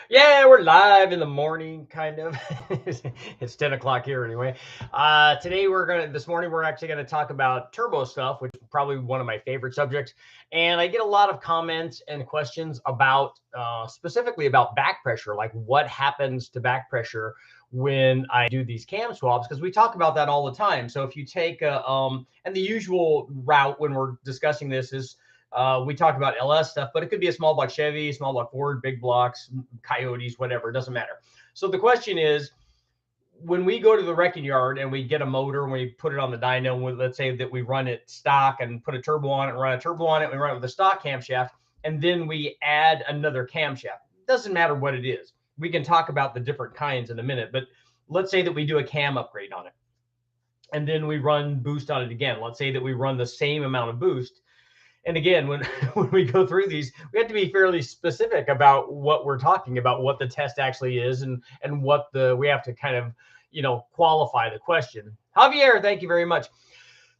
Yeah, we're live in the morning, kind of. It's 10 o'clock here anyway. This morning, we're actually going to talk about turbo stuff, which is probably one of my favorite subjects. And I get a lot of comments and questions about, specifically about back pressure, like what happens to back pressure when I do these cam swaps, because we talk about that all the time. So if you take and the usual route when we're discussing this is we talk about LS stuff, but it could be a small block Chevy, small block Ford, big blocks, Coyotes, whatever. It doesn't matter. So the question is, when we go to the wrecking yard and we get a motor and we put it on the dyno, let's say that we run it stock and put a turbo on it, and run a turbo on it, we run it with a stock camshaft, and then we add another camshaft. It doesn't matter what it is. We can talk about the different kinds in a minute, but let's say that we do a cam upgrade on it, and then we run boost on it again. Let's say that we run the same amount of boost, and again, when when we go through these, we have to be fairly specific about what we're talking about, what the test actually is, and what we have to kind of qualify the question. Javier, thank you very much.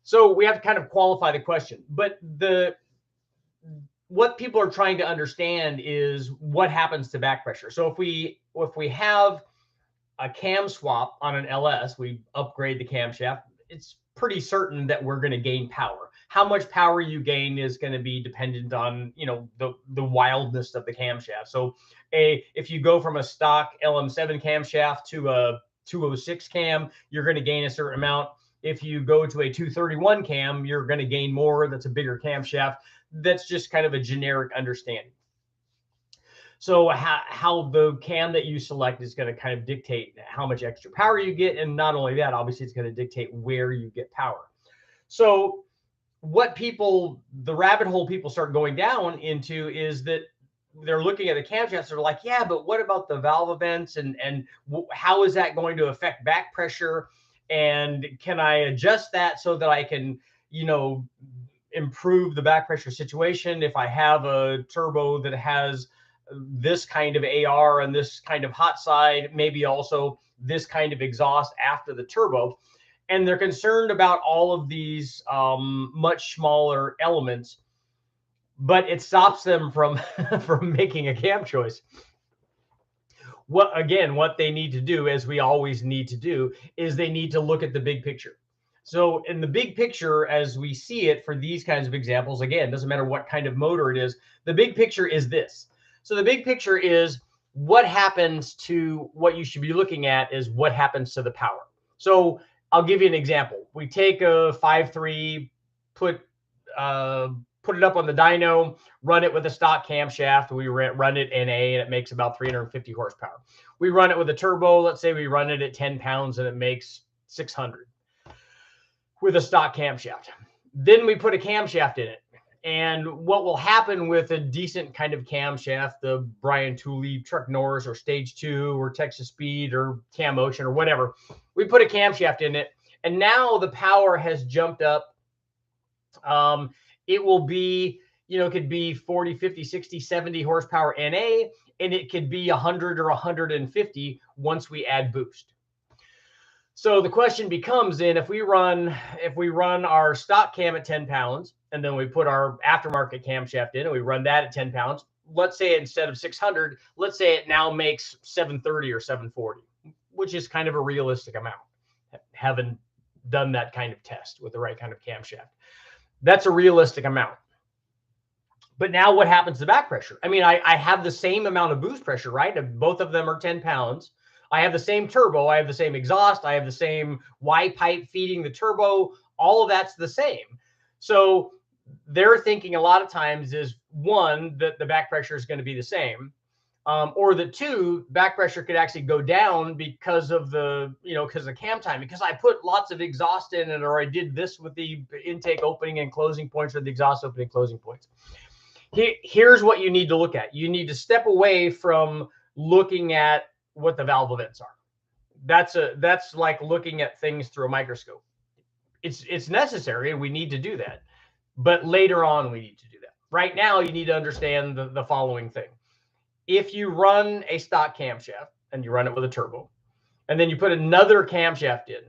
So we have to kind of qualify the question, but the what people are trying to understand is what happens to back pressure. So if we have a cam swap on an LS, we upgrade the camshaft, it's pretty certain that we're going to gain power. How much power you gain is going to be dependent on, the wildness of the camshaft. So if you go from a stock LM7 camshaft to a 206 cam, you're going to gain a certain amount. If you go to a 231 cam, you're going to gain more. That's a bigger camshaft. That's just kind of a generic understanding. So how the cam that you select is going to kind of dictate how much extra power you get. And not only that, obviously, it's going to dictate where you get power. So the rabbit hole people start going down into is that they're looking at the camshafts. They're like, yeah, but what about the valve events, and how is that going to affect back pressure? And can I adjust that so that I can, improve the back pressure situation if I have a turbo that has this kind of AR and this kind of hot side, maybe also this kind of exhaust after the turbo? And they're concerned about all of these much smaller elements, but it stops them from from making a cam choice. What they need to do, as we always need to do, is they need to look at the big picture. So in the big picture, as we see it for these kinds of examples, again, doesn't matter what kind of motor it is, the big picture is this. So the big picture is what happens to what you should be looking at is what happens to the power. So I'll give you an example. We take a 5.3, put it up on the dyno, run it with a stock camshaft. We run it NA, and it makes about 350 horsepower. We run it with a turbo. Let's say we run it at 10 pounds and it makes 600 with a stock camshaft. Then we put a camshaft in it. And what will happen with a decent kind of camshaft, the Brian Tooley Truck Norris or Stage 2 or Texas Speed or Cam Ocean or whatever, we put a camshaft in it, and now the power has jumped up. It will be, it could be 40, 50, 60, 70 horsepower NA, and it could be 100 or 150 once we add boost. So the question becomes then, if we run our stock cam at 10 pounds, and then we put our aftermarket camshaft in and we run that at 10 pounds, let's say instead of 600, let's say it now makes 730 or 740, which is kind of a realistic amount. Haven't done that kind of test with the right kind of camshaft. That's a realistic amount. But now what happens to back pressure? I mean, I have the same amount of boost pressure, right? Both of them are 10 pounds. I have the same turbo. I have the same exhaust. I have the same Y pipe feeding the turbo. All of that's the same. So they're thinking a lot of times is, one, that the back pressure is going to be the same. Or that, two, back pressure could actually go down because of because of cam time, because I put lots of exhaust in it, or I did this with the intake opening and closing points, or the exhaust opening and closing points. Here's what you need to look at. You need to step away from looking at what the valve events are. That's like looking at things through a microscope. It's necessary, and we need to do that. But later on, we need to do that. Right now, you need to understand the following thing. If you run a stock camshaft and you run it with a turbo, and then you put another camshaft in,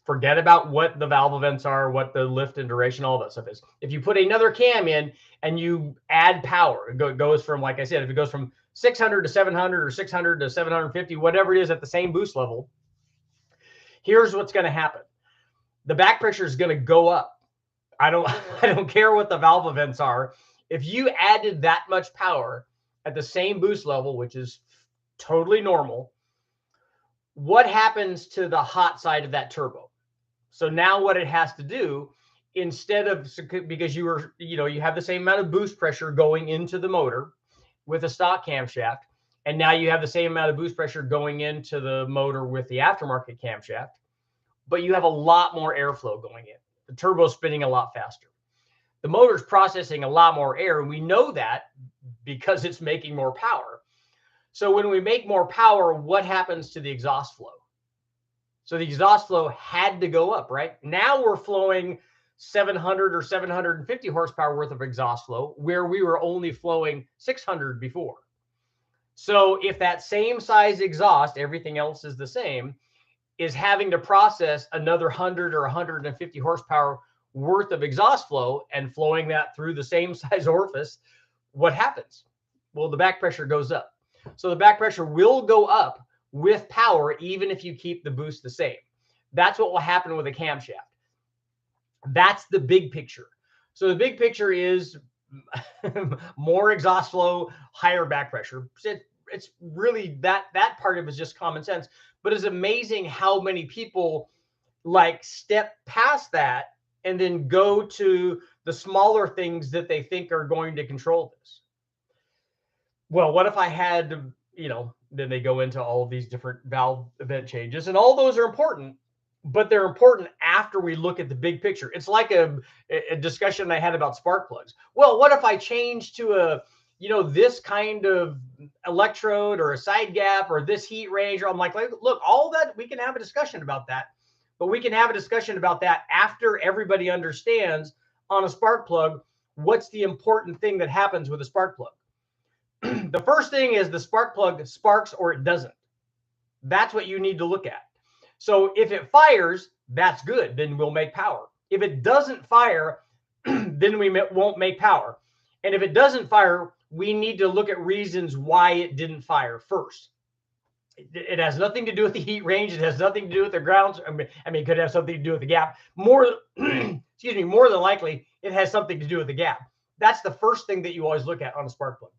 Forget about what the valve events are, what the lift and duration, all that stuff is. If you put another cam in and you add power, it goes from, like I said, if it goes from 600 to 700 or 600 to 750, whatever it is at the same boost level, here's what's going to happen. The back pressure is going to go up. I don't care what the valve events are. If you added that much power at the same boost level, which is totally normal, what happens to the hot side of that turbo? So now what it has to do, instead of, because you have the same amount of boost pressure going into the motor with a stock camshaft, and now you have the same amount of boost pressure going into the motor with the aftermarket camshaft, but you have a lot more airflow going in. The turbo's spinning a lot faster. The motor's processing a lot more air, and we know that because it's making more power. So when we make more power, what happens to the exhaust flow? So the exhaust flow had to go up, right? Now we're flowing 700 or 750 horsepower worth of exhaust flow, where we were only flowing 600 before. So if that same size exhaust, everything else is the same, is having to process another 100 or 150 horsepower worth of exhaust flow and flowing that through the same size orifice, what happens? Well, the back pressure goes up. So the back pressure will go up with power, even if you keep the boost the same. That's what will happen with a camshaft. That's the big picture. So the big picture is more exhaust flow, higher back pressure. It's really that part of it is just common sense. But it's amazing how many people like step past that and then go to the smaller things that they think are going to control this. Well, what if I had, then they go into all of these different valve event changes, and all those are important, but they're important after we look at the big picture. It's like a discussion I had about spark plugs. Well, what if I change to this kind of electrode or a side gap or this heat range? Or I'm like, look, all that, we can have a discussion about that, but we can have a discussion about that after everybody understands on a spark plug, what's the important thing that happens with a spark plug. The first thing is the spark plug sparks or it doesn't. That's what you need to look at. So if it fires, that's good. Then we'll make power. If it doesn't fire, then we won't make power. And if it doesn't fire, we need to look at reasons why it didn't fire first. It has nothing to do with the heat range. It has nothing to do with the grounds. I mean, it could have something to do with the gap. More than likely, it has something to do with the gap. That's the first thing that you always look at on a spark plug.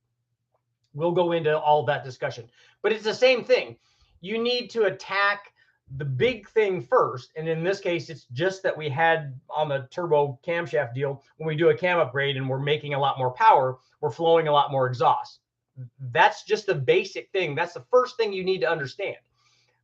We'll go into all that discussion, but it's the same thing. You need to attack the big thing first. And in this case, it's just that we had on the turbo camshaft deal, when we do a cam upgrade and we're making a lot more power, we're flowing a lot more exhaust. That's just the basic thing. That's the first thing you need to understand.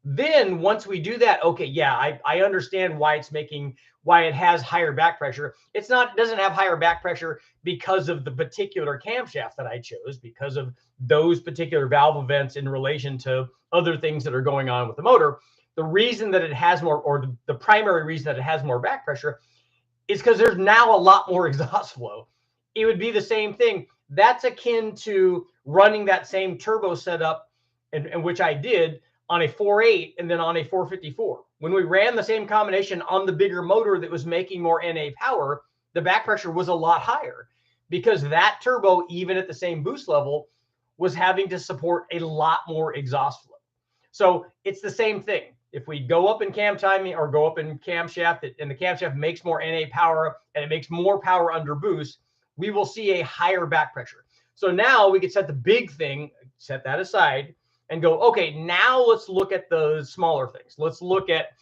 Then once we do that, okay, yeah, I understand why it has higher back pressure. It doesn't have higher back pressure because of the particular camshaft that I chose, because of those particular valve events in relation to other things that are going on with the motor. The reason that it has more, or the primary reason that it has more back pressure, is because there's now a lot more exhaust flow. It would be the same thing. That's akin to running that same turbo setup, and which I did on a 4.8 and then on a 454. When we ran the same combination on the bigger motor that was making more NA power, the back pressure was a lot higher because that turbo, even at the same boost level, was having to support a lot more exhaust flow. So it's the same thing. If we go up in cam timing or go up in camshaft and the camshaft makes more NA power and it makes more power under boost, we will see a higher back pressure. So now we can set the big thing, set that aside, and go, okay, now let's look at the smaller things. Let's look at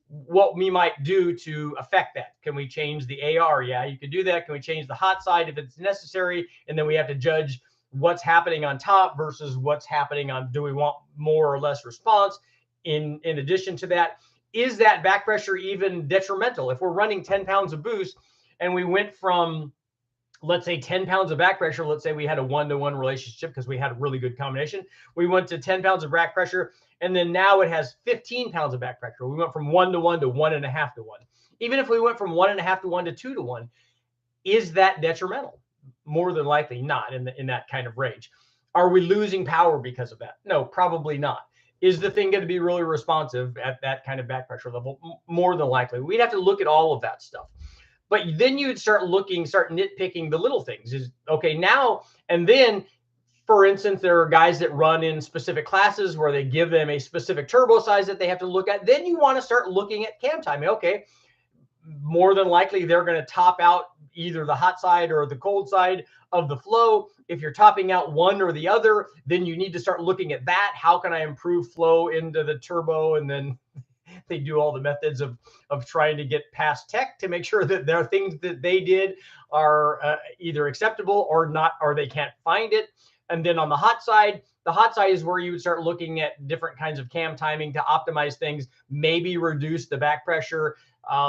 what we might do to affect that. Can we change the AR? Yeah, you can do that. Can we change the hot side if it's necessary? And then we have to judge what's happening on top versus what's happening on, do we want more or less response? In addition to that, is that back pressure even detrimental? If we're running 10 pounds of boost and we went from, let's say 10 pounds of back pressure, let's say we had a 1-to-1 relationship because we had a really good combination. We went to 10 pounds of back pressure, and then now it has 15 pounds of back pressure. We went from 1-to-1 to 1.5 to 1. Even if we went from 1.5 to 1 to 2 to 1, is that detrimental? More than likely not in that kind of range. Are we losing power because of that? No, probably not. is the thing going to be really responsive at that kind of back pressure level? More than likely. We'd have to look at all of that stuff. But then you'd start nitpicking the little things. Is okay now, and then, for instance, there are guys that run in specific classes where they give them a specific turbo size that they have to look at. Then you want to start looking at cam timing. Okay, more than likely they're going to top out either the hot side or the cold side of the flow. If you're topping out one or the other, then you need to start looking at that. How can I improve flow into the turbo? And then they do all the methods of trying to get past tech to make sure that there are things that they did are either acceptable or not, or they can't find it. And then on the hot side is where you would start looking at different kinds of cam timing to optimize things, maybe reduce the back pressure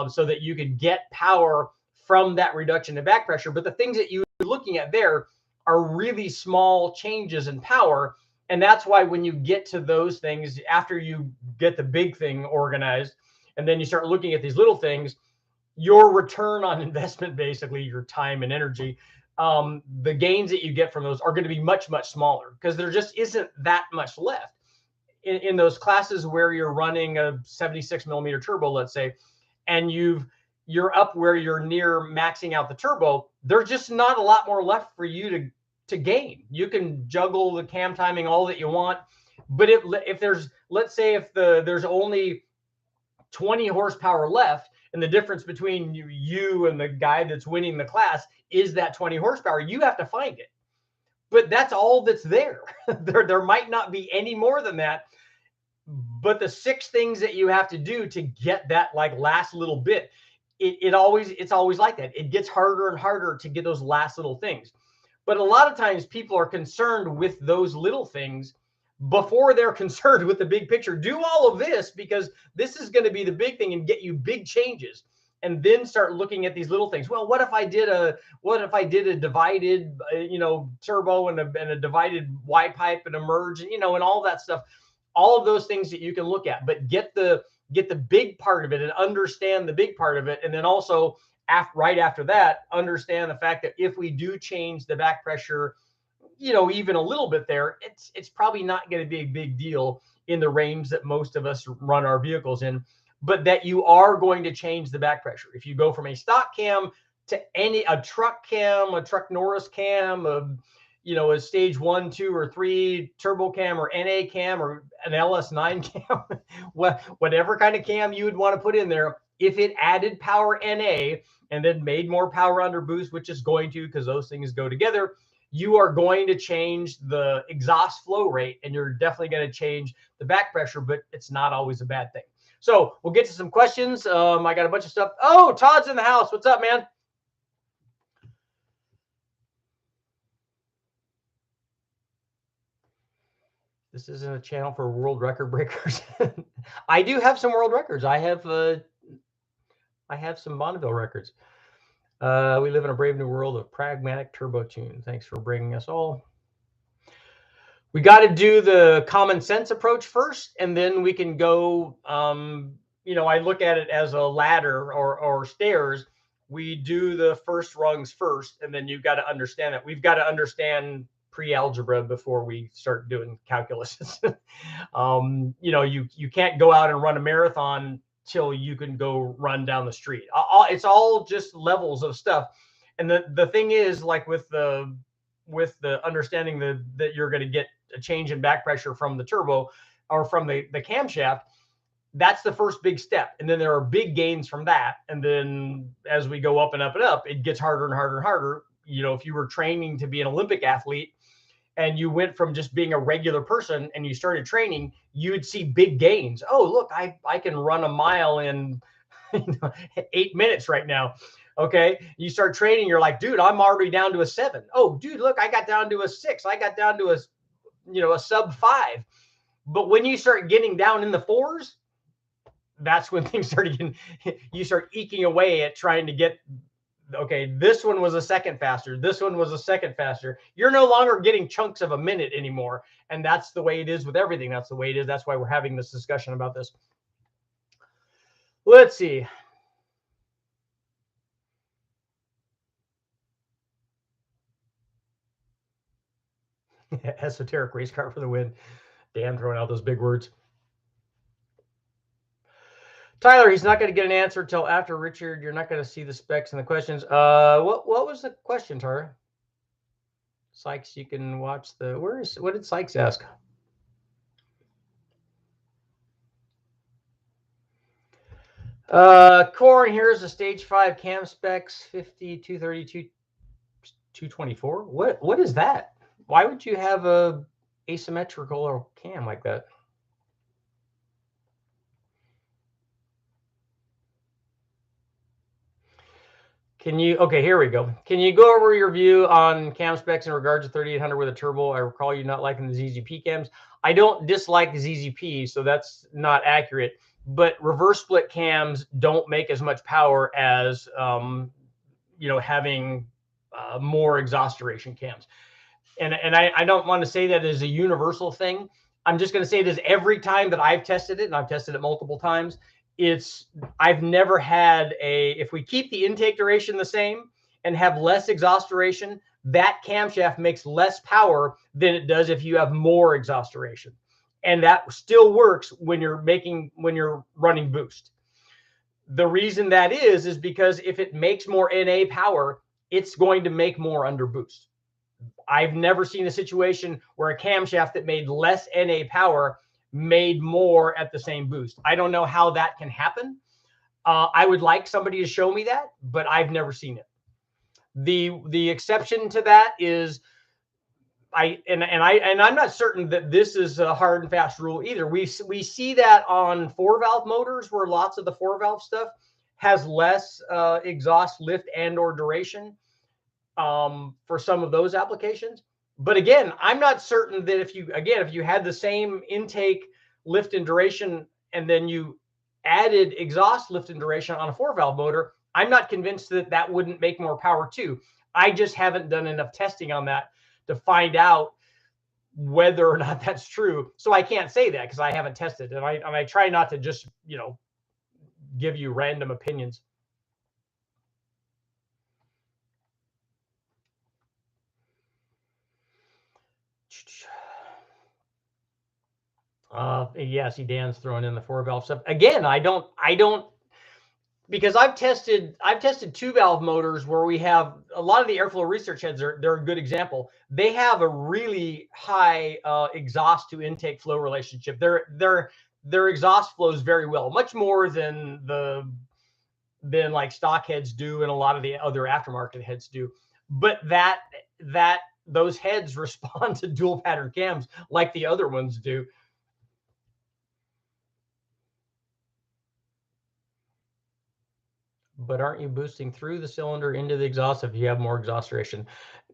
so that you could get power from that reduction in back pressure. But the things that you're looking at there are really small changes in power. And that's why when you get to those things, after you get the big thing organized, and then you start looking at these little things, your return on investment, basically your time and energy, the gains that you get from those are going to be much, much smaller because there just isn't that much left. In those classes where you're running a 76 millimeter turbo, let's say, and you're up where you're near maxing out the turbo, there's just not a lot more left for you to gain. You can juggle the cam timing all that you want, but if there's, let's say if there's only 20 horsepower left, and the difference between you and the guy that's winning the class is that 20 horsepower, you have to find it. But that's all that's there. There might not be any more than that. But the 6 things that you have to do to get that like last little bit, it's always like that. It gets harder and harder to get those last little things. But a lot of times people are concerned with those little things before they're concerned with the big picture. Do all of this because this is going to be the big thing and get you big changes. And then start looking at these little things. Well, what if I did a divided, turbo and a divided Y pipe and a merge, and all that stuff. All of those things that you can look at, but get the big part of it and understand the big part of it. And then also right after that, understand the fact that if we do change the back pressure, even a little bit there, it's probably not going to be a big deal in the range that most of us run our vehicles in, but that you are going to change the back pressure. If you go from a stock cam to a truck cam, a truck Norris cam, a stage 1, 2, or 3 turbo cam or NA cam or an LS9 cam, whatever kind of cam you would want to put in there, if it added power NA and then made more power under boost, which is going to, because those things go together, you are going to change the exhaust flow rate and you're definitely going to change the back pressure, but it's not always a bad thing. So we'll get to some questions. I got a bunch of stuff. Oh, Todd's in the house. What's up, man? This isn't a channel for world record breakers. I do have some world records. I have some Bonneville records. We live in a brave new world of pragmatic turbo tune. Thanks for bringing us all. We got to do the common sense approach first, and then we can go. I look at it as a ladder or stairs. We do the first rungs first, and then you've got to understand that. We've got to understand pre-algebra before we start doing calculus. You can't go out and run a marathon till you can go run down the street. It's all just levels of stuff. And the thing is, like with the understanding that you're going to get a change in back pressure from the turbo or from the camshaft, that's the first big step. And then there are big gains from that. And then as we go up and up and up, it gets harder and harder and harder. If you were training to be an Olympic athlete and you went from just being a regular person and you started training, you'd see big gains. Oh, look, I can run a mile in 8 minutes right now. Okay. You start training, you're like, dude, I'm already down to a 7. Oh, dude, look, I got down to a 6. I got down to a sub 5. But when you start getting down in the 4s, that's when things start getting, you start eking away at trying to get, okay, this one was a second faster. This one was a second faster. You're no longer getting chunks of a minute anymore. And that's the way it is with everything. That's the way it is. That's why we're having this discussion about this. Let's see. Esoteric race car for the win. Damn, throwing out those big words. Tyler, he's not going to get an answer till after Richard. You're not going to see the specs and the questions. What was the question, Tyler? Sykes, you can watch the. What did Sykes ask? Corn, here's a stage 5 cam specs 50, 232, 224. What is that? Why would you have a asymmetrical or cam like that? Can you, okay, here we go. Can you go over your view on cam specs in regards to 3800 with a turbo? I recall you not liking the ZZP cams. I don't dislike the ZZP, so that's not accurate. But reverse split cams don't make as much power as, having more exhaust duration cams. And I don't want to say that as a universal thing. I'm just going to say it is every time that I've tested it, and I've tested it multiple times, I've never had if we keep the intake duration the same and have less exhaust duration, that camshaft makes less power than it does if you have more exhaust duration. And that still works when you're running boost. The reason that is because if it makes more NA power, it's going to make more under boost. I've never seen a situation where a camshaft that made less NA power made more at the same boost. I don't know how that can happen. I would like somebody to show me that, but I've never seen it. The exception to that is I'm not certain that this is a hard and fast rule either. We see that on 4-valve motors where lots of the 4-valve stuff has less exhaust lift and or duration for some of those applications. But again, I'm not certain that if you had the same intake lift and duration and then you added exhaust lift and duration on a 4-valve motor, I'm not convinced that that wouldn't make more power too. I just haven't done enough testing on that to find out whether or not that's true. So I can't say that because I haven't tested, and I try not to just give you random opinions. Yeah, see Dan's throwing in the 4-valve stuff again. I don't because I've tested 2-valve motors where we have a lot of the airflow research heads. They're a good example. They have a really high exhaust to intake flow relationship. Their exhaust flows very well, much more than like stock heads do and a lot of the other aftermarket heads do. But those heads respond to dual pattern cams like the other ones do. But aren't you boosting through the cylinder into the exhaust if you have more exhaust duration?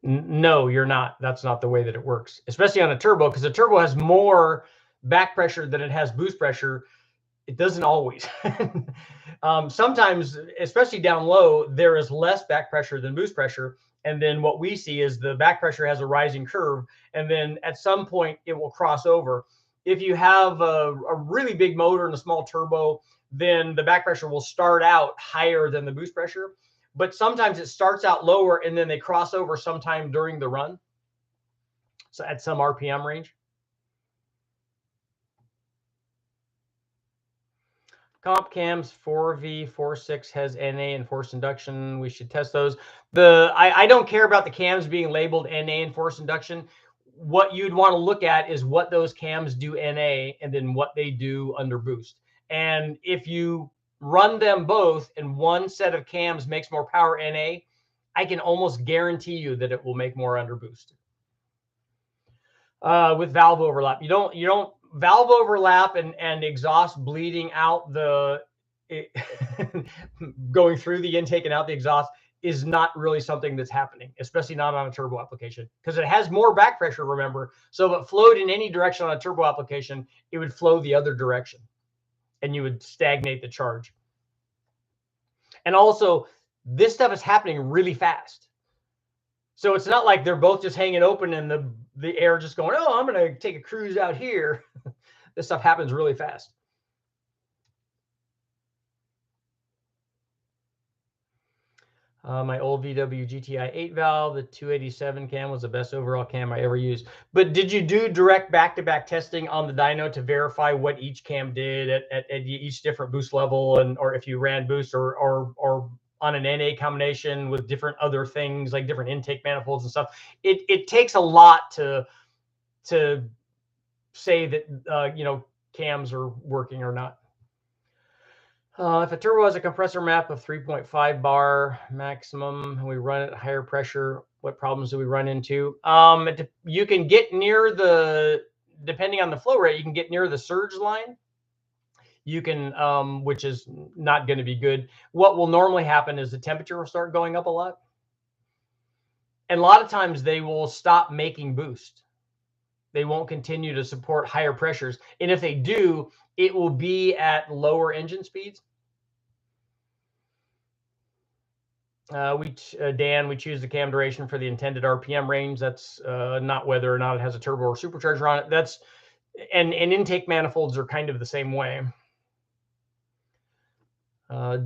No, you're not. That's not the way that it works, especially on a turbo, because a turbo has more back pressure than it has boost pressure. It doesn't always. Sometimes, especially down low, there is less back pressure than boost pressure. And then what we see is the back pressure has a rising curve. And then at some point, it will cross over. If you have a really big motor and a small turbo, then the back pressure will start out higher than the boost pressure. But sometimes it starts out lower and then they cross over sometime during the run. So at some RPM range. Comp cams 4V 46 has NA and forced induction. We should test those. I don't care about the cams being labeled NA and forced induction. What you'd want to look at is what those cams do NA and then what they do under boost. And if you run them both and one set of cams makes more power NA, I can almost guarantee you that it will make more under boost. With valve overlap, you don't valve overlap and exhaust bleeding out going through the intake and out the exhaust is not really something that's happening, especially not on a turbo application, because it has more back pressure, remember. So if it flowed in any direction on a turbo application, it would flow the other direction and you would stagnate the charge. And also, this stuff is happening really fast. So it's not like they're both just hanging open and the air just going, oh, I'm going to take a cruise out here. This stuff happens really fast. My old VW GTI 8 valve, the 287 cam was the best overall cam I ever used. But did you do direct back-to-back testing on the dyno to verify what each cam did at each different boost level, and or if you ran boost or on an NA combination with different other things like different intake manifolds and stuff? It takes a lot to say that cams are working or not. If a turbo has a compressor map of 3.5 bar maximum, and we run it at higher pressure, what problems do we run into? You can get near depending on the flow rate, you can get near the surge line. You can, which is not going to be good. What will normally happen is the temperature will start going up a lot. And a lot of times they will stop making boost. They won't continue to support higher pressures. And if they do, it will be at lower engine speeds. Dan, we choose the cam duration for the intended RPM range. That's not whether or not it has a turbo or supercharger on it. That's and intake manifolds are kind of the same way.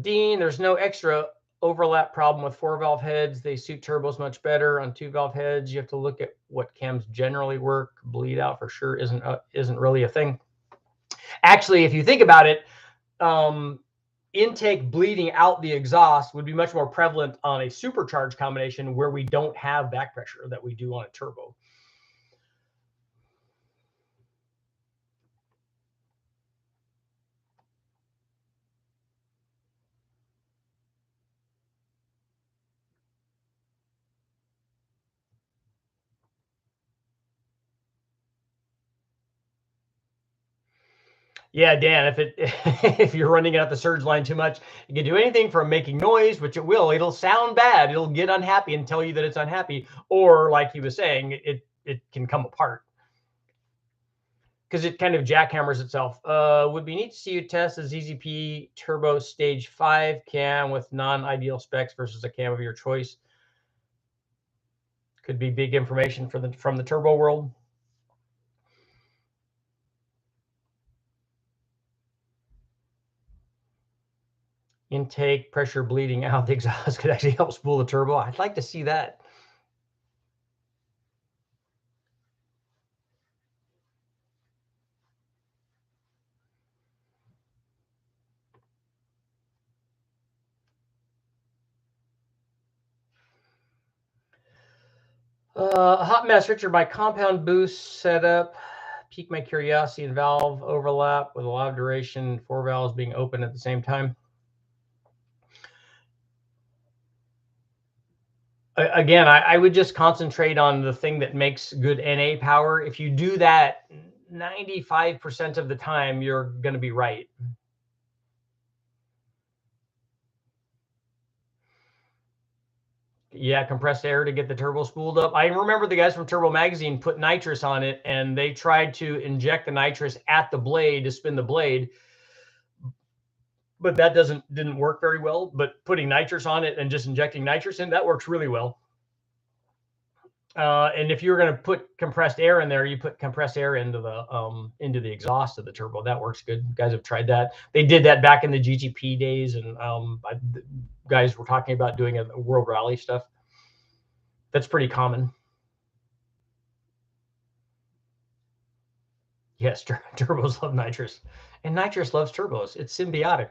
Dean, there's no extra overlap problem with 4-valve heads. They suit turbos much better. On 2-valve heads, you have to look at what cams generally work. Bleed out for sure isn't really a thing. Actually, if you think about it, intake bleeding out the exhaust would be much more prevalent on a supercharged combination where we don't have back pressure that we do on a turbo. Yeah, Dan, if you're running it at the surge line too much, you can do anything from making noise, which it will. It'll sound bad. It'll get unhappy and tell you that it's unhappy. Or like he was saying, it can come apart because it kind of jackhammers itself. Would be neat to see you test a ZZP Turbo Stage 5 cam with non-ideal specs versus a cam of your choice. Could be big information from the turbo world. Intake pressure bleeding out the exhaust could actually help spool the turbo. I'd like to see that. Hot mess, Richard. My compound boost setup piqued my curiosity and valve overlap with a lot of duration, 4 valves being open at the same time. Again, I would just concentrate on the thing that makes good NA power. If you do that 95% of the time, you're going to be right. Yeah, compressed air to get the turbo spooled up. I remember the guys from Turbo Magazine put nitrous on it, and they tried to inject the nitrous at the blade to spin the blade, but that didn't work very well. But putting nitrous on it and just injecting nitrous in, that works really well. And if you're going to put compressed air in there, you put compressed air into the exhaust of the turbo. That works good. Guys have tried that. They did that back in the GTP days, and guys were talking about doing a World Rally stuff. That's pretty common. Yes, turbos love nitrous, and nitrous loves turbos. It's symbiotic.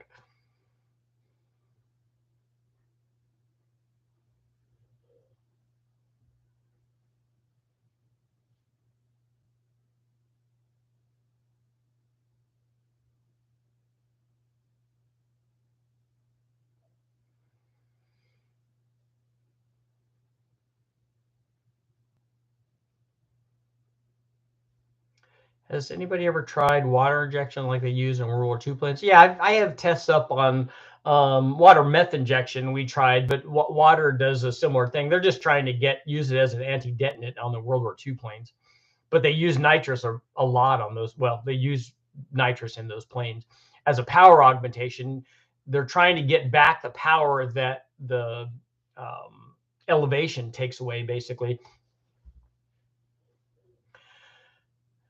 Has anybody ever tried water injection like they use in World War II planes? Yeah, I have tests up on water meth injection. We tried, but water does a similar thing. They're just trying to use it as an anti-detonant on the World War II planes. But they use nitrous a lot on those. Well, they use nitrous in those planes as a power augmentation. They're trying to get back the power that the elevation takes away, basically.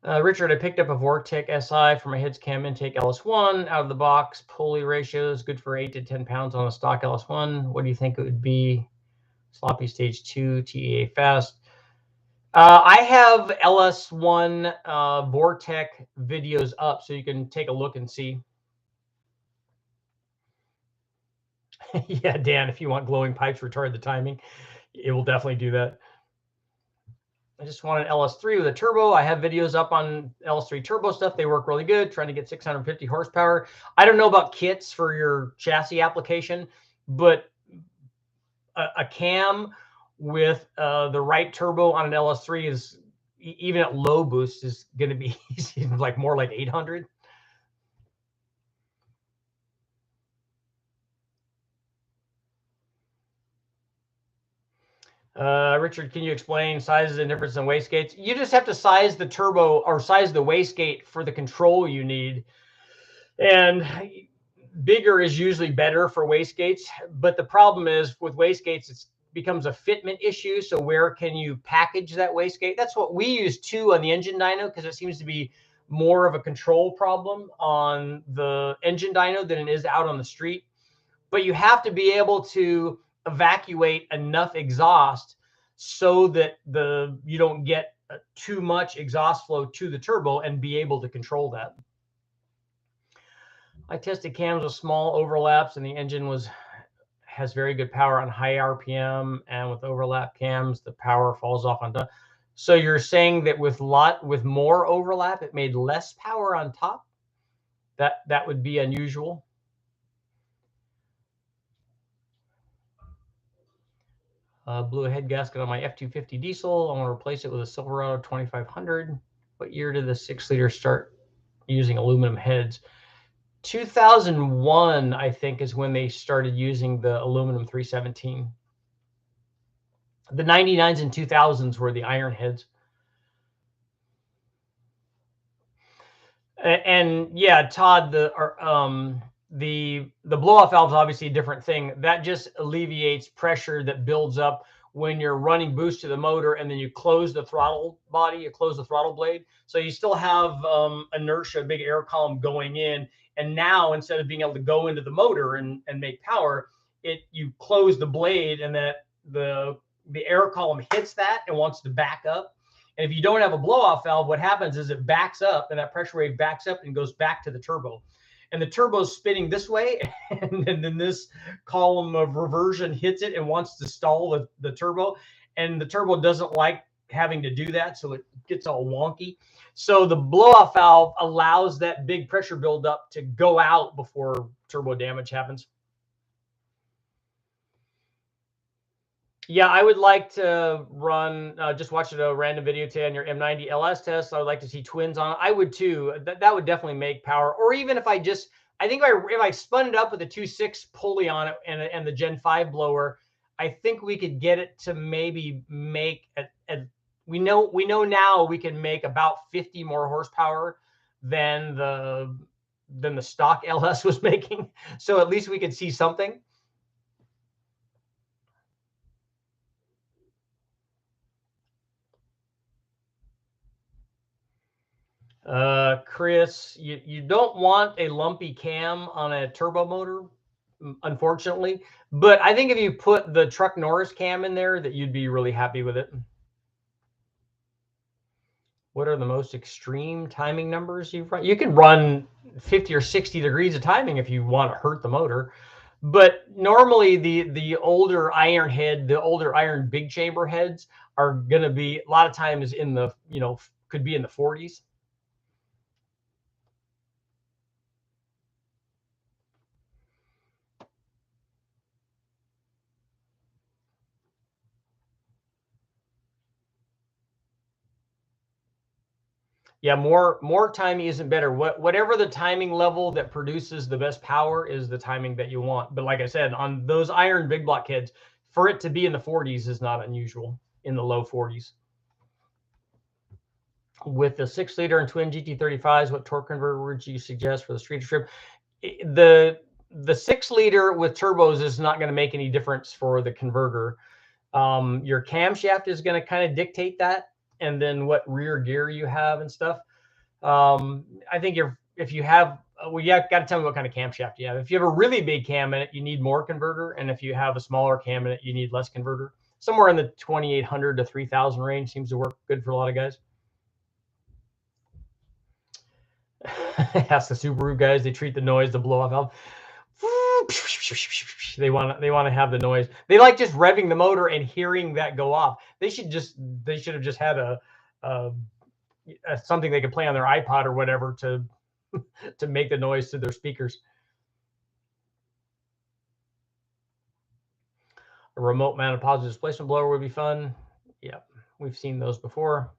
Richard, I picked up a Vortec SI for my heads cam intake LS1 out of the box. Pulley ratio is good for 8 to 10 pounds on a stock LS1. What do you think it would be? Sloppy stage 2, TEA fast. I have LS1 Vortec videos up, so you can take a look and see. Yeah, Dan, if you want glowing pipes retard the timing, it will definitely do that. I just want an LS3 with a turbo. I have videos up on LS3 turbo stuff. They work really good, trying to get 650 horsepower. I don't know about kits for your chassis application, but a cam with the right turbo on an LS3 is, even at low boost, is going to be like more like 800. Richard, can you explain sizes and difference in wastegates? You just have to size the turbo or size the wastegate for the control you need. And bigger is usually better for wastegates. But the problem is with wastegates, it becomes a fitment issue. So where can you package that wastegate? That's what we use too on the engine dyno, because it seems to be more of a control problem on the engine dyno than it is out on the street. But you have to be able to evacuate enough exhaust so that you don't get too much exhaust flow to the turbo and be able to control that. I tested cams with small overlaps, and the engine has very good power on high RPM, and with overlap cams, the power falls off on top. So you're saying that with more overlap, it made less power on top? That would be unusual. Blew a head gasket on my F-250 diesel. I want to replace it with a Silverado 2500. What year did the 6-liter start using aluminum heads? 2001, I think, is when they started using the aluminum 317. The 99s and 2000s were the iron heads. And yeah, Todd, the blow-off valve is obviously a different thing. That just alleviates pressure that builds up when you're running boost to the motor, and then you close the throttle body, you close the throttle blade. So you still have inertia, big air column going in. And now, instead of being able to go into the motor and make power, you close the blade, and that the air column hits that and wants to back up. And if you don't have a blow-off valve, what happens is it backs up, and that pressure wave backs up and goes back to the turbo. And the turbo's spinning this way, and then this column of reversion hits it and wants to stall the turbo. And the turbo doesn't like having to do that, so it gets all wonky. So the blow-off valve allows that big pressure buildup to go out before turbo damage happens. Yeah, I would like to run, just watch a random video today on your M90 LS test. I would like to see twins on it. I would too. That would definitely make power. Or even if I think if I spun it up with a 2.6 pulley on it and the Gen 5 blower, I think we could get it to maybe make we know now we can make about 50 more horsepower than the stock LS was making. So at least we could see something. Chris, you don't want a lumpy cam on a turbo motor, unfortunately. But I think if you put the Truck Norris cam in there, that you'd be really happy with it. What are the most extreme timing numbers you've run? You can run 50 or 60 degrees of timing if you want to hurt the motor. But normally the older iron head, the older iron big chamber heads are going to be a lot of times in the, could be in the 40s. Yeah, more timing isn't better. Whatever the timing level that produces the best power is the timing that you want. But like I said, on those iron big block heads, for it to be in the 40s is not unusual, in the low 40s. With the 6-liter and twin GT35s, what torque converter would you suggest for the street trip? The 6-liter with turbos is not going to make any difference for the converter. Your camshaft is going to kind of dictate that, and then what rear gear you have and stuff. I think if you have, well, you got to tell me what kind of camshaft you have. If you have a really big cam in it, you need more converter, and if you have a smaller cam in it, you need less converter. Somewhere in the 2,800 to 3,000 range seems to work good for a lot of guys. Ask the Subaru guys. They treat the noise, the blow off valve. They want to have the noise. They like just revving the motor and hearing that go off. They should have just had a something they could play on their iPod or whatever to make the noise to their speakers. A remote mounted positive displacement blower would be fun. Yeah, we've seen those before.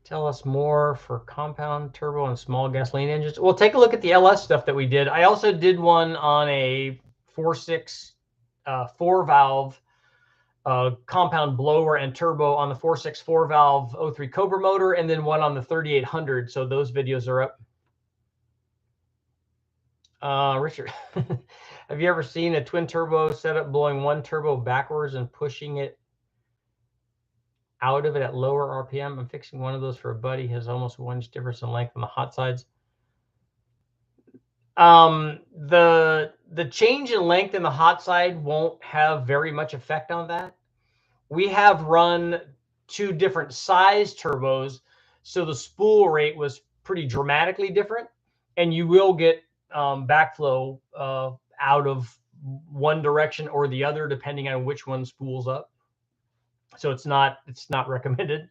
Tell us more for compound turbo and small gasoline engines. Well, take a look at the LS stuff that we did. I also did one on a 4.6 4-valve compound blower and turbo on the 4.6 4-valve 03 Cobra motor, and then one on the 3800. So those videos are up. Richard, have you ever seen a twin turbo setup blowing one turbo backwards and pushing it out of it at lower RPM? I'm fixing one of those for a buddy. Has almost 1 inch difference in length on the hot sides. The change in length in the hot side won't have very much effect on that. We have run 2 different size turbos, so the spool rate was pretty dramatically different, and you will get backflow out of one direction or the other depending on which one spools up. So it's not recommended.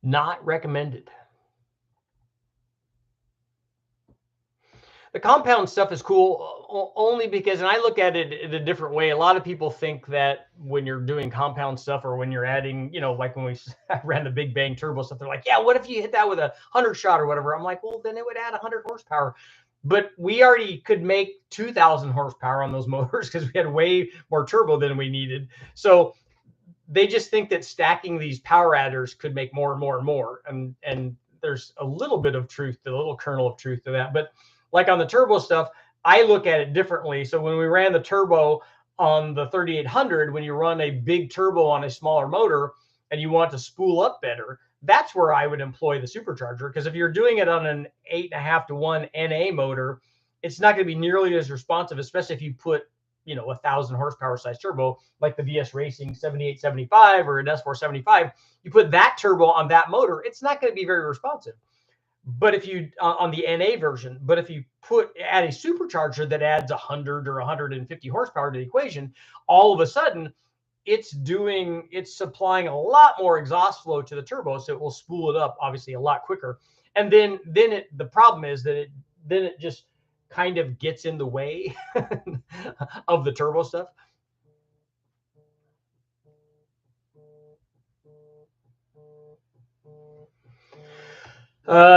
Not recommended. The compound stuff is cool only because, and I look at it in a different way. A lot of people think that when you're doing compound stuff or when you're adding, like when we ran the Big Bang turbo stuff, they're like, yeah, what if you hit that with a 100 shot or whatever? I'm like, well, then it would add 100 horsepower. But we already could make 2,000 horsepower on those motors because we had way more turbo than we needed. So they just think that stacking these power adders could make more and more and more. And there's a little bit of truth, a little kernel of truth to that. But like on the turbo stuff, I look at it differently. So when we ran the turbo on the 3800, when you run a big turbo on a smaller motor and you want to spool up better, that's where I would employ the supercharger. Because if you're doing it on an 8.5 to 1 NA motor, it's not going to be nearly as responsive, especially if you put 1,000 horsepower size turbo like the VS Racing 7875 or an S475. You put that turbo on that motor, it's not going to be very responsive. But if you on the NA version, but if you add a supercharger that adds 100 or 150 horsepower to the equation, all of a sudden it's supplying a lot more exhaust flow to the turbo, so it will spool it up obviously a lot quicker. And then the problem is that it just kind of gets in the way of the turbo stuff.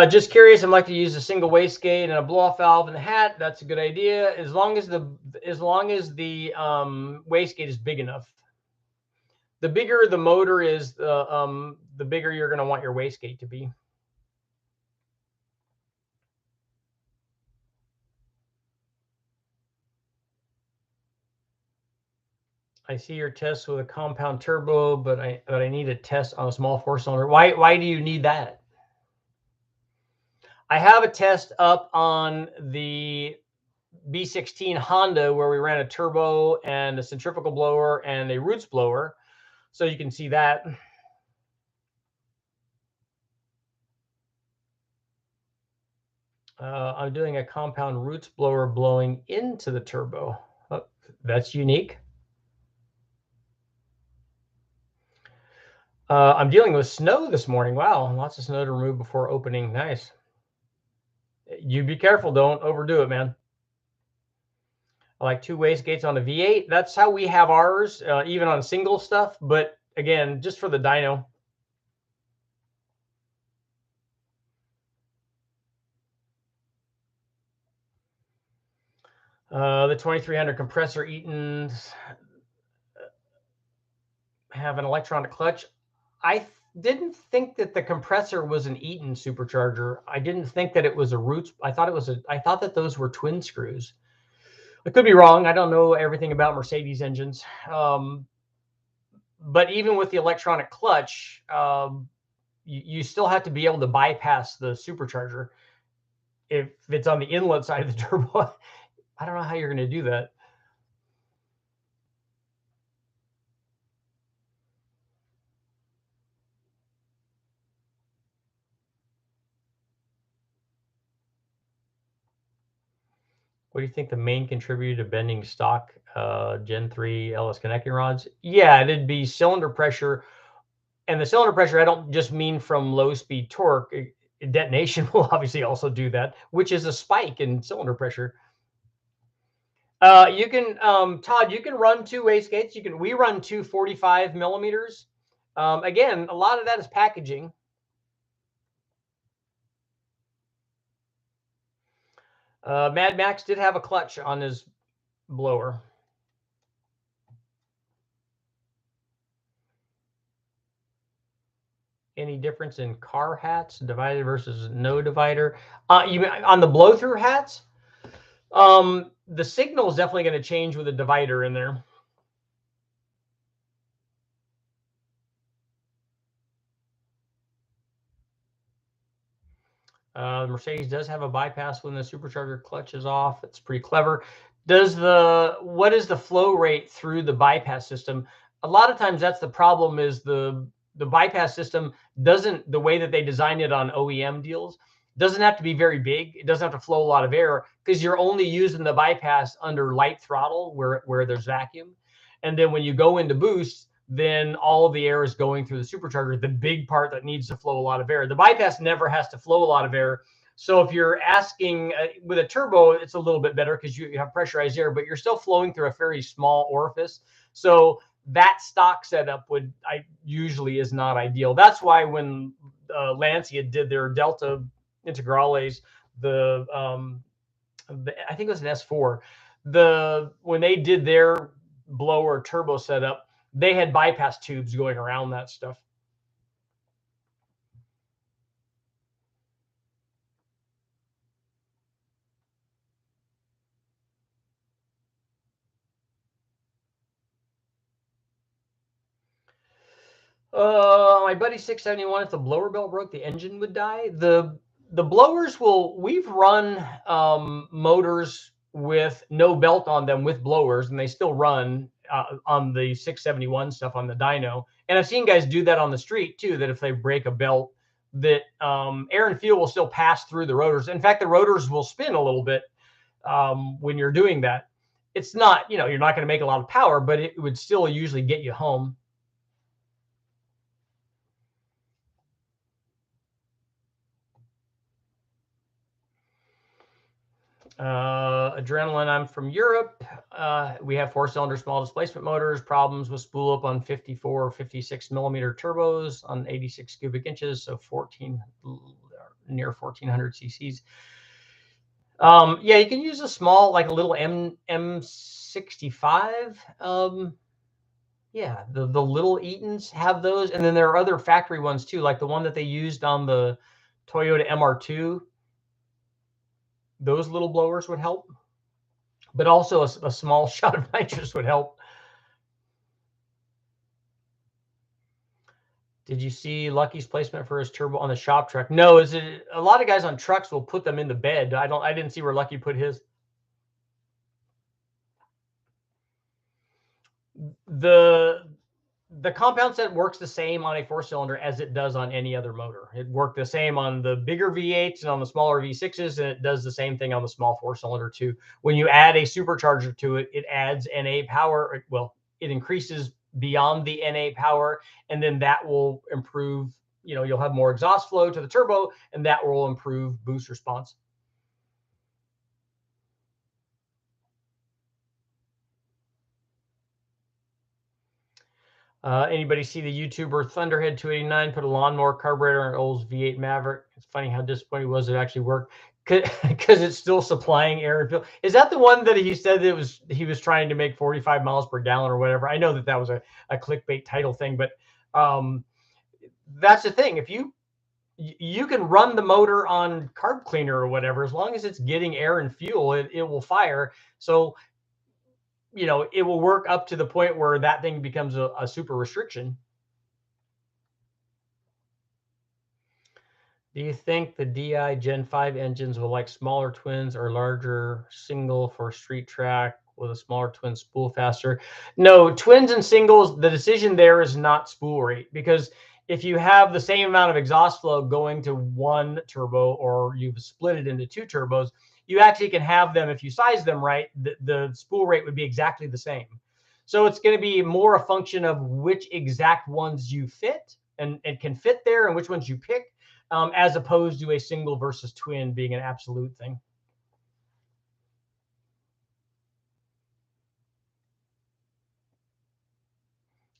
Just curious. I'd like to use a single wastegate and a blow-off valve in the hat. That's a good idea, as long as the wastegate is big enough. The bigger the motor is, the bigger you're going to want your wastegate to be. I see your test with a compound turbo, but I need a test on a small 4-cylinder. Why do you need that? I have a test up on the B16 Honda where we ran a turbo and a centrifugal blower and a roots blower, so you can see that. I'm doing a compound roots blower blowing into the turbo. Oh, that's unique. I'm dealing with snow this morning. Wow, lots of snow to remove before opening. Nice. You be careful. Don't overdo it, man. I like 2 wastegates on a V8. That's how we have ours, even on single stuff. But again, just for the dyno. The 2300 compressor Eaton's have an electronic clutch. I didn't think that the compressor was an Eaton supercharger. I didn't think that it was a Roots. I thought that those were twin screws. I could be wrong. I don't know everything about Mercedes engines. But even with the electronic clutch, you still have to be able to bypass the supercharger if it's on the inlet side of the turbo. I don't know how you're going to do that. What do you think the main contributor to bending stock Gen 3 LS connecting rods? Yeah, it'd be cylinder pressure. And the cylinder pressure, I don't just mean from low speed torque. Detonation will obviously also do that, which is a spike in cylinder pressure. You can, Todd, you can run two wastegates. We run two 45 millimeters. Again, a lot of that is packaging. Mad Max did have a clutch on his blower. Any difference in car hats, divider versus no divider? You mean on the blow through hats? The signal is definitely going to change with a divider in there. Mercedes does have a bypass when the supercharger clutch is off. It's pretty clever. What is the flow rate through the bypass system? A lot of times that's the problem, is the bypass system doesn't, the way that they design it on OEM deals, doesn't have to be very big. It doesn't have to flow a lot of air because you're only using the bypass under light throttle where there's vacuum. And then when you go into boost, then all of the air is going through the supercharger, the big part that needs to flow a lot of air. The bypass never has to flow a lot of air. So if you're asking with a turbo, it's a little bit better because you have pressurized air, but you're still flowing through a very small orifice. So that stock setup usually is not ideal. That's why when Lancia did their Delta Integrales, I think it was an S4, when they did their blower turbo setup, they had bypass tubes going around that stuff. My buddy 671, if the blower belt broke, the engine would die. The blowers we've run motors with no belt on them with blowers, and they still run on the 671 stuff on the dyno. And I've seen guys do that on the street too, that if they break a belt, that air and fuel will still pass through the rotors. In fact, the rotors will spin a little bit when you're doing that. It's not, you're not going to make a lot of power, but it would still usually get you home. Adrenaline, I'm from Europe. We have 4-cylinder small displacement motors, problems with spool up on 54 or 56 millimeter turbos on 86 cubic inches, so near 1400 cc's. Yeah, you can use a small, like a little M65. Yeah, the little Eatons have those, and then there are other factory ones too, like the one that they used on the Toyota MR2. Those little blowers would help, but also a small shot of nitrous would help. Did you see Lucky's placement for his turbo on the shop truck? No, a lot of guys on trucks will put them in the bed. I didn't see where Lucky put his. The compound set works the same on a 4-cylinder as it does on any other motor. It worked the same on the bigger V8s and on the smaller V6s, and it does the same thing on the small 4-cylinder too. When you add a supercharger to it, it adds NA power. Well, it increases beyond the NA power, and then that will improve, you'll have more exhaust flow to the turbo, and that will improve boost response. Anybody see the YouTuber Thunderhead 289 put a lawnmower carburetor on Old's V8 Maverick? It's funny how disappointed he was it actually worked. because it's still supplying air and fuel. Is that the one that he said that he was trying to make 45 miles per gallon or whatever? I know that that was a clickbait title thing, but um, that's the thing. If you can run the motor on carb cleaner or whatever, as long as it's getting air and fuel, it will fire. So, it will work up to the point where that thing becomes a super restriction. Do you think the DI Gen 5 engines will like smaller twins or larger single for street track with a smaller twin spool faster? No, twins and singles, the decision there is not spool rate, because if you have the same amount of exhaust flow going to one turbo or you've split it into two turbos, you actually can have them, if you size them right, the spool rate would be exactly the same. So it's going to be more a function of which exact ones you fit and can fit there and which ones you pick. As opposed to a single versus twin being an absolute thing.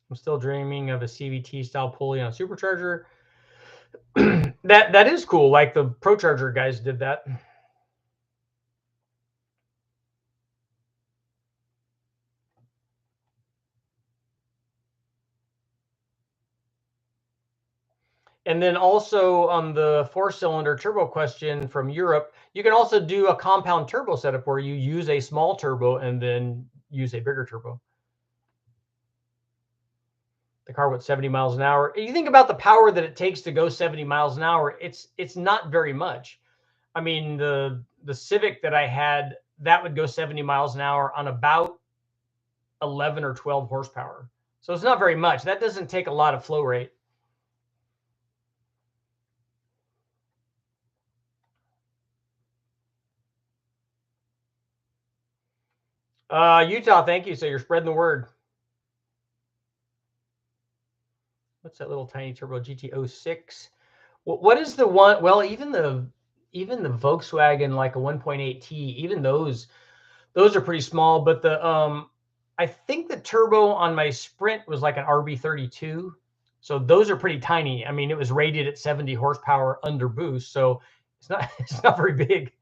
I'm still dreaming of a CVT style pulley on a supercharger. that is cool. Like the ProCharger guys did that. And then also on the 4-cylinder turbo question from Europe, you can also do a compound turbo setup where you use a small turbo and then use a bigger turbo. The car went 70 miles an hour. You think about the power that it takes to go 70 miles an hour. It's not very much. I mean, the Civic that I had, that would go 70 miles an hour on about 11 or 12 horsepower. So it's not very much. That doesn't take a lot of flow rate. Utah, thank you. So you're spreading the word. What's that little tiny turbo GT06? What is the one? Well, even the Volkswagen, like a 1.8T, even those are pretty small. But the I think the turbo on my Sprint was like an RB32. So those are pretty tiny. I mean, it was rated at 70 horsepower under boost, so it's not very big.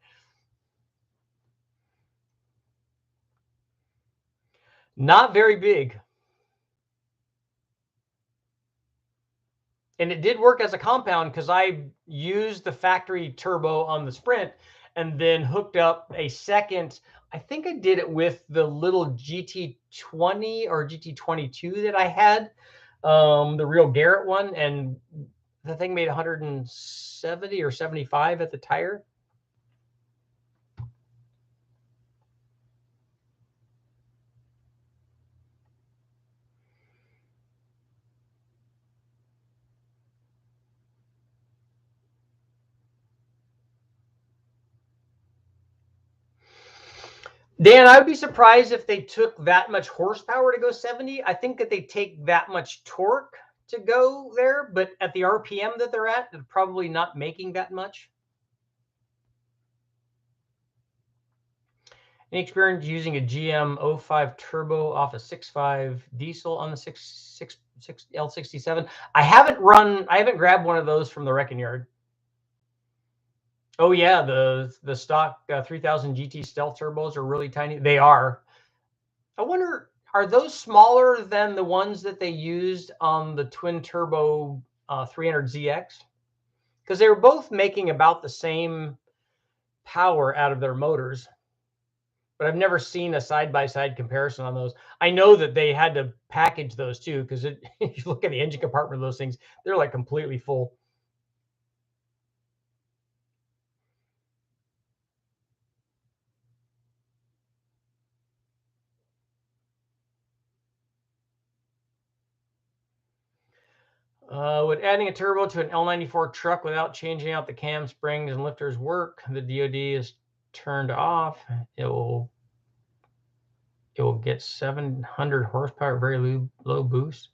Not very big. And it did work as a compound because I used the factory turbo on the Sprint and then hooked up a second. I think I did it with the little GT20 or GT22 that I had, the real Garrett one, and the thing made 170 or 75 at the tire. Dan, I would be surprised if they took that much horsepower to go 70. I think that they take that much torque to go there, but at the RPM that they're at, they're probably not making that much. Any experience using a GM 05 turbo off a 6.5 diesel on the 6 L67? I haven't grabbed one of those from the wrecking yard. Oh yeah, the stock 3000 GT stealth turbos are really tiny. They are. I wonder, are those smaller than the ones that they used on the twin turbo 300ZX? Because they were both making about the same power out of their motors. But I've never seen a side-by-side comparison on those. I know that they had to package those too, because if you look at the engine compartment of those things, they're like completely full. Would adding a turbo to an L94 truck without changing out the cam springs and lifters work? The DOD is turned off. It will get 700 horsepower, very low boost.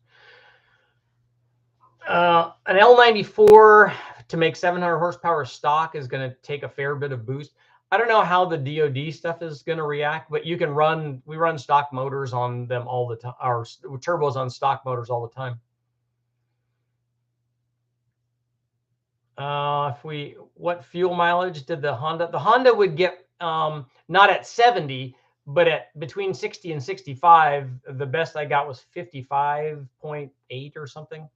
An L94 to make 700 horsepower stock is going to take a fair bit of boost. I don't know how the DOD stuff is going to react, but we run stock motors on them all the time, our turbos on stock motors all the time. What fuel mileage did the Honda? The Honda would get not at 70, but at between 60 and 65. The best I got was 55.8 or something.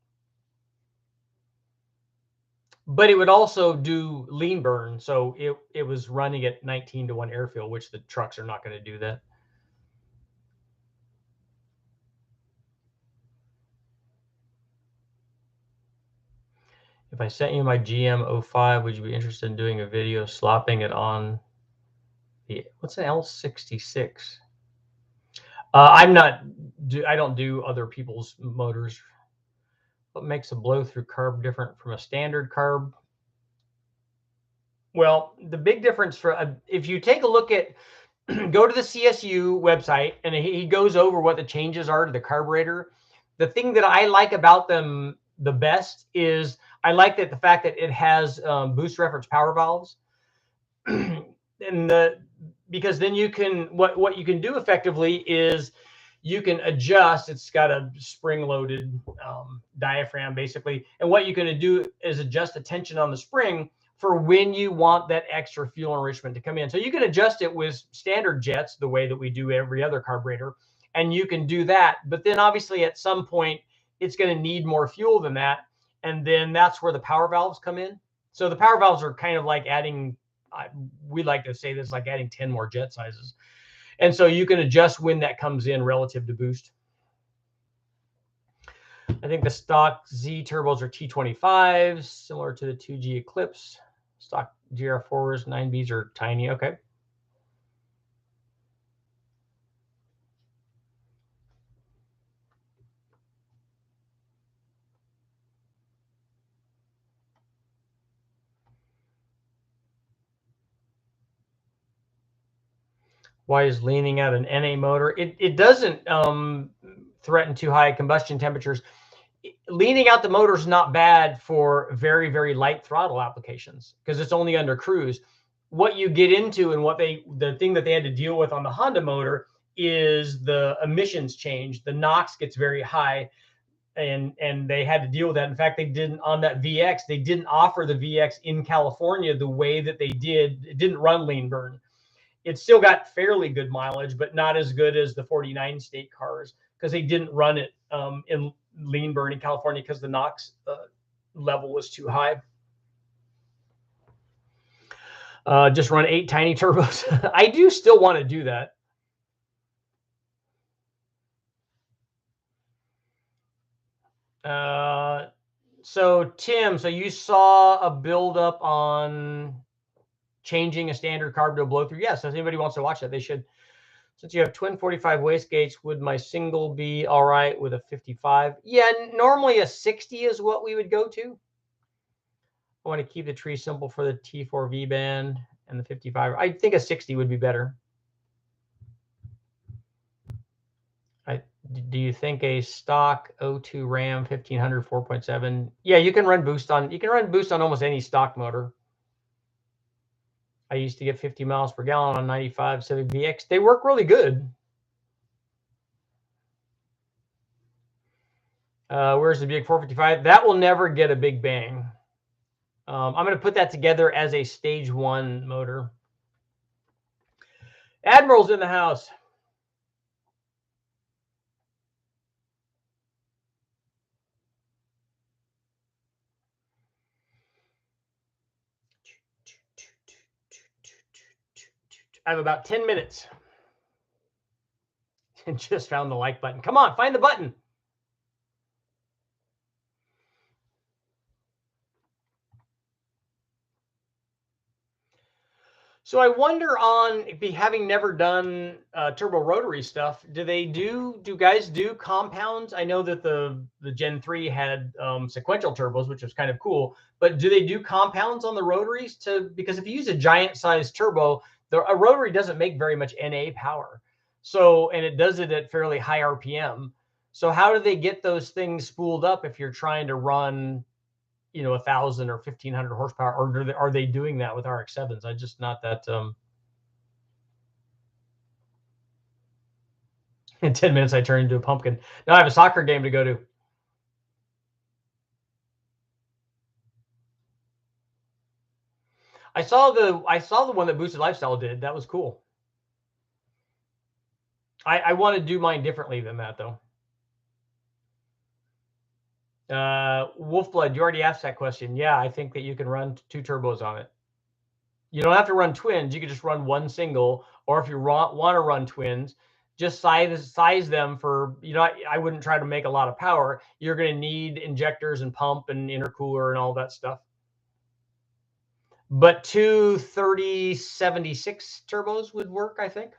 But it would also do lean burn, so it was running at 19 to 1 air fuel, which the trucks are not going to do that. If I sent you my GM 05, would you be interested in doing a video slopping it on the, what's an L66? I don't do other people's motors. What makes a blow-through carb different from a standard carb? Well, the big difference if you take a look at, go to the CSU website, and he goes over what the changes are to the carburetor. The thing that I like about them the best is I like the fact that it has boost reference power valves. Because then you can, what you can do effectively is you can adjust. It's got a spring-loaded diaphragm basically, and what you're going to do is adjust the tension on the spring for when you want that extra fuel enrichment to come in. So you can adjust it with standard jets the way that we do every other carburetor, and you can do that. But then obviously at some point it's going to need more fuel than that, and then that's where the power valves come in. So the power valves are kind of like adding, we like to say this, like adding 10 more jet sizes. And so you can adjust when that comes in relative to boost. I think the stock Z turbos are T25s, similar to the 2G Eclipse. Stock GR4s, 9Bs are tiny. Okay. Why is leaning out an NA motor? It doesn't threaten too high combustion temperatures. Leaning out the motor is not bad for very, very light throttle applications because it's only under cruise. What you get into and the thing that they had to deal with on the Honda motor is the emissions change. The NOx gets very high, and they had to deal with that. In fact, they didn't, on that VX, they didn't offer the VX in California the way that they did. It didn't run lean burn. It still got fairly good mileage, but not as good as the 49 state cars because they didn't run it in lean burn in California because the NOx level was too high. Just run 8 tiny turbos. I do still want to do that. So Tim, so you saw a buildup on changing a standard carb to a blow through? Yes, if anybody wants to watch that, they should. Since you have twin 45 wastegates, would my single be all right with a 55? Yeah, normally a 60 is what we would go to. I want to keep the tree simple for the T4V band and the 55. I think a 60 would be better. Do you think a stock O2 Ram 1500 4.7? Yeah, you can run boost on almost any stock motor. I used to get 50 miles per gallon on 95 Civic VX. They work really good. Where's the big 455? That will never get a big bang. I'm going to put that together as a stage 1 motor. Admiral's in the house. I have about 10 minutes. And just found the like button. Come on, find the button. So I wonder, on having never done turbo rotary stuff, do guys do compounds? I know that the Gen 3 had sequential turbos, which was kind of cool, but do they do compounds on the rotaries because if you use a giant size turbo, a rotary doesn't make very much NA power. So, and it does it at fairly high RPM. So how do they get those things spooled up if you're trying to run, 1,000 or 1,500 horsepower, or are they doing that with RX-7s? I just not that. In 10 minutes, I turn into a pumpkin. Now I have a soccer game to go to. I saw the one that Boosted Lifestyle did. That was cool. I want to do mine differently than that though. Wolfblood, you already asked that question. Yeah, I think that you can run 2 turbos on it. You don't have to run twins. You can just run one single, or if you want to run twins, just size them for, I wouldn't try to make a lot of power. You're going to need injectors and pump and intercooler and all that stuff. But 2 3076 turbos would work, I think.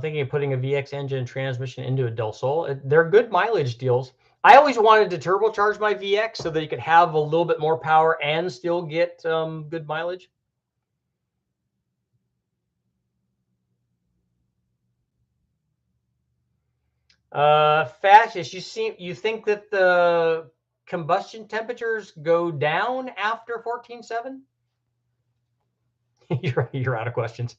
Thinking of putting a VX engine transmission into a Del Sol. They're good mileage deals. I always wanted to turbocharge my VX so that you could have a little bit more power and still get good mileage. Fascist, you think that the combustion temperatures go down after 14.7? You're out of questions.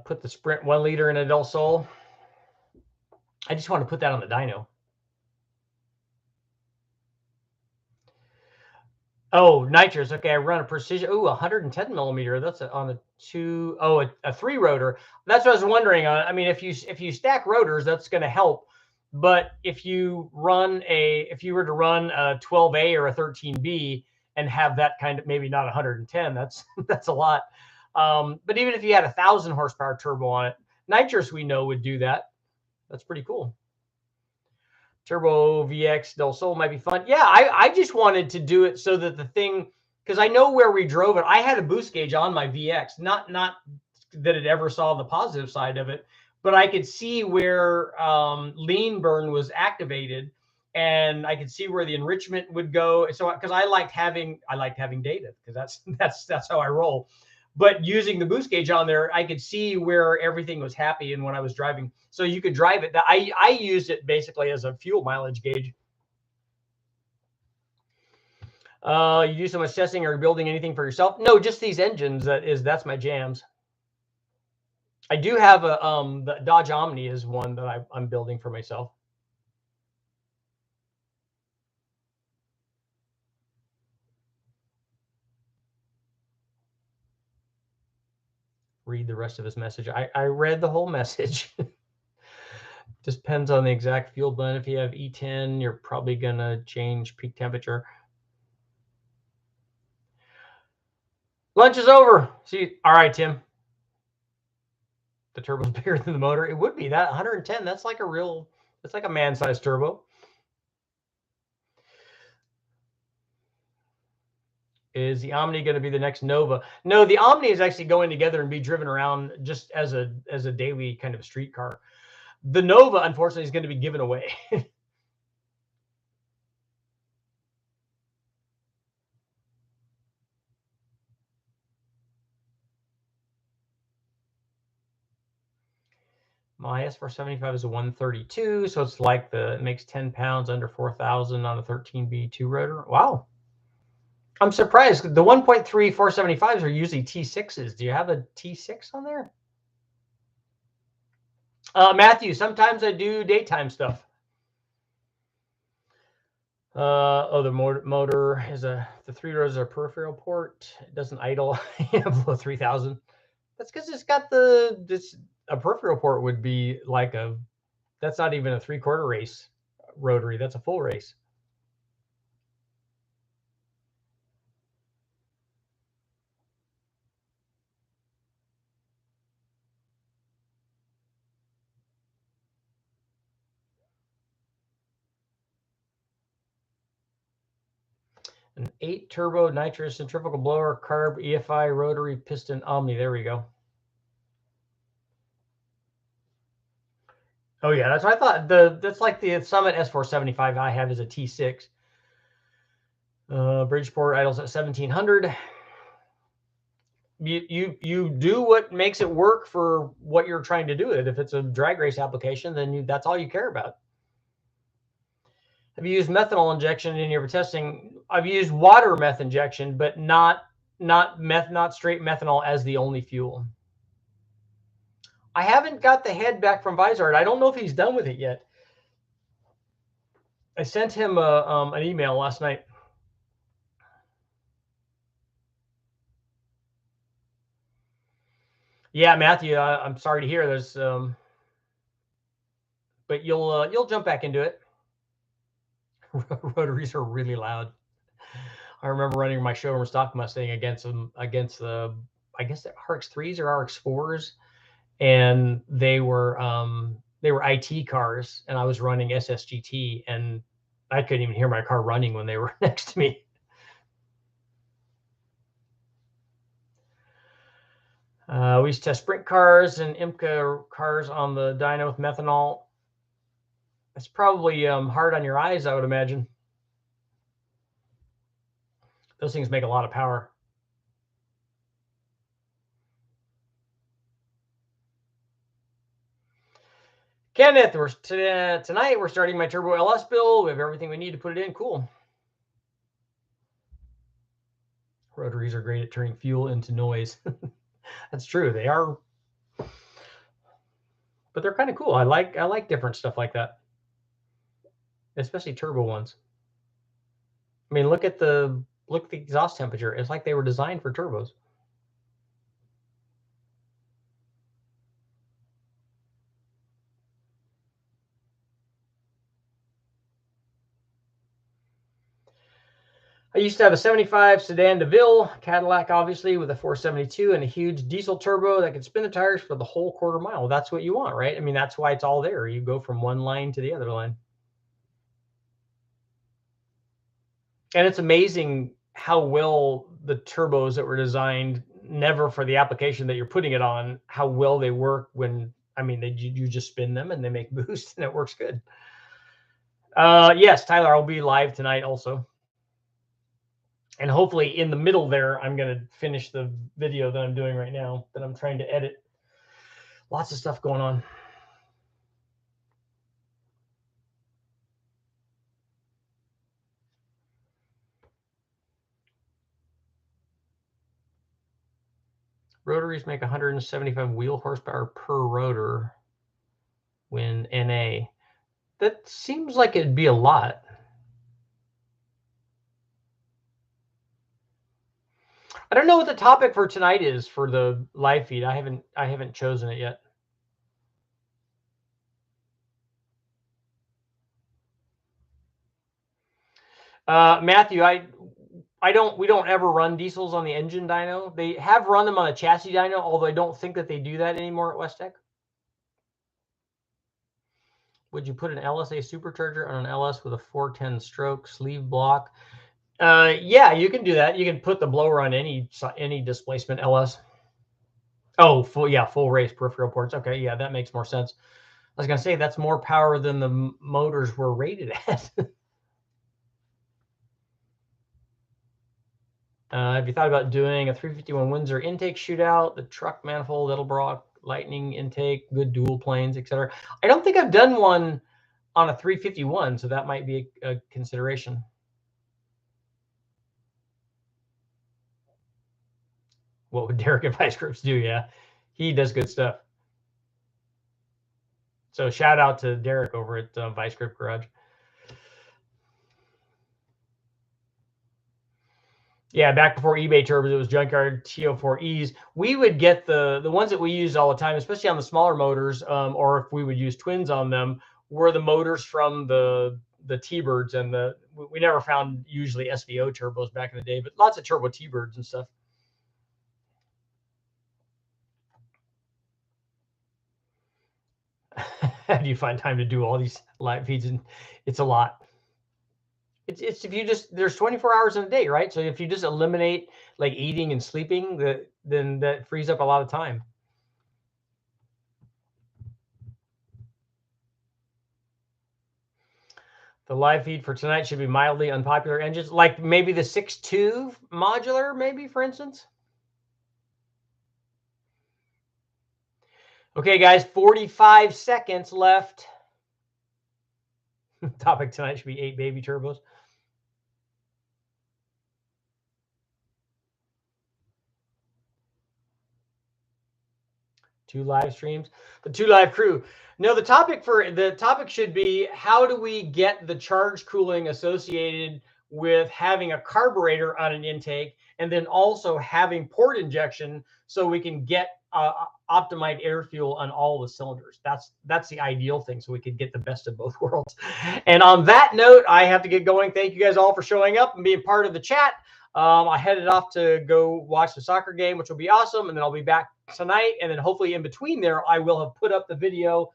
Put the Sprint 1 liter in a Del Sol. I just want to put that on the dyno. Oh, nitrous. Okay, I run a precision. Oh, 110 millimeter. That's on a 3 rotor. That's what I was wondering. I mean, if you stack rotors, that's going to help. But if you were to run a 12A or a 13B and have that kind of, maybe not 110, that's a lot. But even if you had 1,000 horsepower turbo on it, nitrous we know would do that. That's pretty cool. Turbo VX Del Sol might be fun. Yeah, I just wanted to do it so that the thing, because I know where we drove it. I had a boost gauge on my VX, not that it ever saw the positive side of it, but I could see where lean burn was activated, and I could see where the enrichment would go. So because I liked having data, because that's how I roll. But using the boost gauge on there, I could see where everything was happy and when I was driving. So you could drive it. I used it basically as a fuel mileage gauge. You do so much testing or building anything for yourself? No, just these engines. That's my jams. I do have the Dodge Omni is one that I'm building for myself. Read the rest of his message. I read the whole message. Just depends on the exact fuel blend. If you have E10, you're probably gonna change peak temperature. Lunch is over. See, all right, Tim. The turbo's bigger than the motor. It would be that 110. That's like a man-sized turbo. Is the Omni going to be the next Nova? No, the Omni is actually going together and be driven around just as a daily kind of street car. The Nova, unfortunately, is going to be given away. My S475 is a 132, so it's like it makes 10 pounds under 4,000 on a 13B2 rotor. Wow. I'm surprised. The 1.3 475s are usually T6s. Do you have a T6 on there? Matthew, sometimes I do daytime stuff. The motor is the 3 rows are peripheral port. It doesn't idle below 3,000. That's because it's got a peripheral port would be like that's not even a 3/4 race rotary. That's a full race. An 8 turbo nitrous centrifugal blower carb EFI rotary piston Omni. There we go. Oh yeah, that's what I thought. That's like the Summit S475 I have is a T6. Bridgeport idles at 1,700. You do what makes it work for what you're trying to do. If it's a drag race application, then that's all you care about. Have you used methanol injection in your testing? I've used water meth injection, but not straight methanol as the only fuel. I haven't got the head back from Vizard. I don't know if he's done with it yet. I sent him an email last night. Yeah, Matthew, I'm sorry to hear this, but you'll jump back into it. Rotaries are really loud. I remember running my showroom stock Mustang against the I guess the RX3s or RX4s, and they were IT cars, and I was running SSGT, and I couldn't even hear my car running when they were next to me. We used to test sprint cars and IMCA cars on the dyno with methanol. It's probably hard on your eyes, I would imagine. Those things make a lot of power. Kenneth, tonight we're starting my turbo LS build. We have everything we need to put it in. Cool. Rotaries are great at turning fuel into noise. That's true. They are, but they're kind of cool. I like different stuff like that, especially turbo ones. I mean, look at the exhaust temperature. It's like they were designed for turbos. I used to have a 75 sedan DeVille Cadillac, obviously, with a 472 and a huge diesel turbo that could spin the tires for the whole quarter mile. That's what you want, right? I mean, that's why it's all there. You go from one line to the other line. And it's amazing how well the turbos that were designed never for the application that you're putting it on, how well they work when, I mean, you just spin them and they make boost and it works good. Yes, Tyler, I'll be live tonight also. And hopefully in the middle there, I'm going to finish the video that I'm doing right now that I'm trying to edit. Lots of stuff going on. Rotaries make 175 wheel horsepower per rotor when NA. That seems like it'd be a lot. I don't know what the topic for tonight is for the live feed. I haven't chosen it yet. Matthew, we don't ever run diesels on the engine dyno. They have run them on a chassis dyno, although I don't think that they do that anymore at West Tech. Would you put an LSA supercharger on an LS with a 410 stroke sleeve block? Yeah, you can do that. You can put the blower on any displacement LS. Oh, full race peripheral ports. Okay, yeah, that makes more sense. I was gonna say that's more power than the motors were rated at. Have you thought about doing a 351 Windsor intake shootout, the truck manifold, Edelbrock, lightning intake, good dual planes, etc.? I don't think I've done one on a 351, so that might be a consideration. What would Derek at Vice Grips do? Yeah, he does good stuff. So shout out to Derek over at Vice Grip Garage. Yeah, back before eBay turbos, it was junkyard TO4Es. We would get the ones that we used all the time, especially on the smaller motors, or if we would use twins on them, were the motors from the T-Birds, and we never found usually SVO turbos back in the day, but lots of turbo T-Birds and stuff. How do you find time to do all these live feeds? And it's a lot. It's if you just, there's 24 hours in a day, right? So if you just eliminate like eating and sleeping, then that frees up a lot of time. The live feed for tonight should be mildly unpopular engines, like maybe the 6.2 modular, maybe, for instance. Okay, guys, 45 seconds left. Topic tonight should be 8 baby turbos. Two live streams, the two live crew. No, the topic should be, how do we get the charge cooling associated with having a carburetor on an intake, and then also having port injection so we can get optimized air fuel on all the cylinders. That's the ideal thing, so we could get the best of both worlds. And on that note, I have to get going. Thank you guys all for showing up and being part of the chat. I headed off to go watch the soccer game, which will be awesome, and then I'll be back tonight, and then hopefully in between there, I will have put up the video.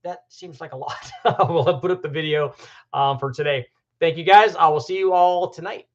That seems like a lot. I will have put up the video for today. Thank you guys. I will see you all tonight.